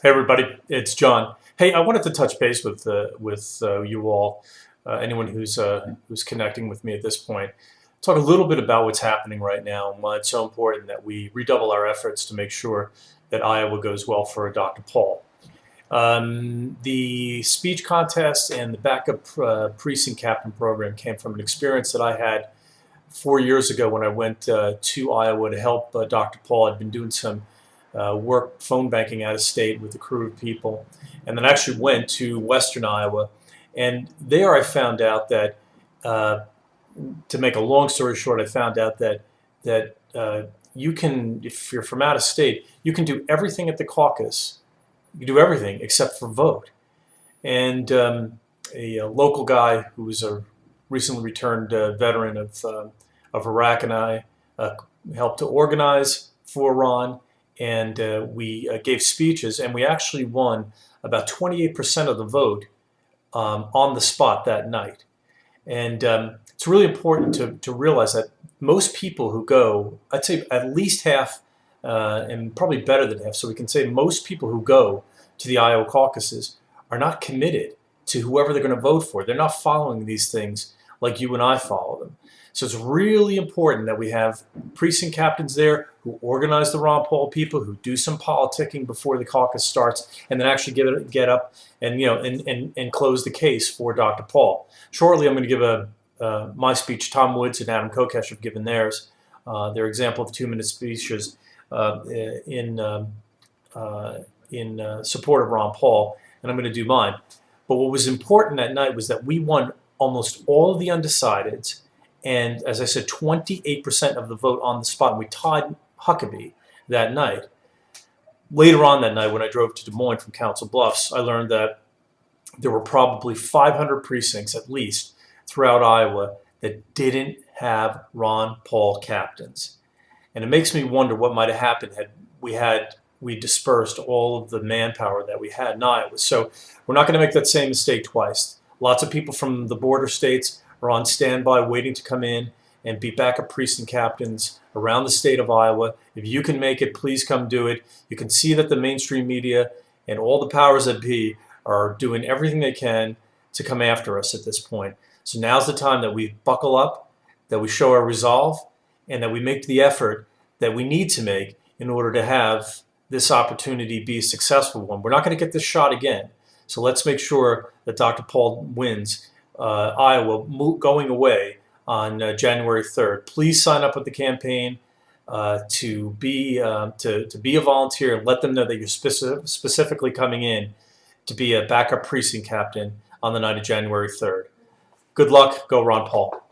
Hey everybody, it's John. Hey, I wanted to touch base with you all, anyone who's connecting with me at this point. Talk a little bit about what's happening right now and why it's so important that we redouble our efforts to make sure that Iowa goes well for Dr. Paul. The speech contest and the backup precinct captain program came from an experience that I had 4 years ago when I went to Iowa to help Dr. Paul. I'd been doing some work phone banking out of state with a crew of people, and then actually went to Western Iowa. And there I found out that, to make a long story short, I found out that you can, if you're from out of state, you can do everything at the caucus. You can do everything except for vote. And a local guy who was a recently returned veteran of Iraq and I helped to organize for Ron, and we gave speeches, and we actually won about 28% of the vote on the spot that night. And it's really important to realize that most people who go, I'd say at least half, and probably better than half, so we can say most people who go to the Iowa caucuses are not committed to whoever they're going to vote for. They're not following these things like you and I follow them. So it's really important that we have precinct captains there who organize the Ron Paul people, who do some politicking before the caucus starts, and then actually get up and and close the case for Dr. Paul. Shortly, I'm going to give my speech. Tom Woods and Adam Kokesh have given theirs. Their example of 2-minute speeches in support of Ron Paul, and I'm going to do mine. But what was important that night was that we won almost all of the undecideds, and as I said, 28% of the vote on the spot. And we tied Huckabee that night. Later on that night, when I drove to Des Moines from Council Bluffs, I learned that there were probably 500 precincts at least throughout Iowa that didn't have Ron Paul captains. And it makes me wonder what might have happened had we dispersed all of the manpower that we had in Iowa. So we're not going to make that same mistake twice. Lots of people from the border states are on standby waiting to come in and be backup precinct captains around the state of Iowa. If you can make it, please come do it. You can see that the mainstream media and all the powers that be are doing everything they can to come after us at this point. So now's the time that we buckle up, that we show our resolve, and that we make the effort that we need to make in order to have this opportunity be a successful one. We're not going to get this shot again. So let's make sure that Dr. Paul wins Iowa going away on January 3rd. Please sign up with the campaign to be a volunteer, and let them know that you're specifically coming in to be a backup precinct captain on the night of January 3rd. Good luck. Go Ron Paul.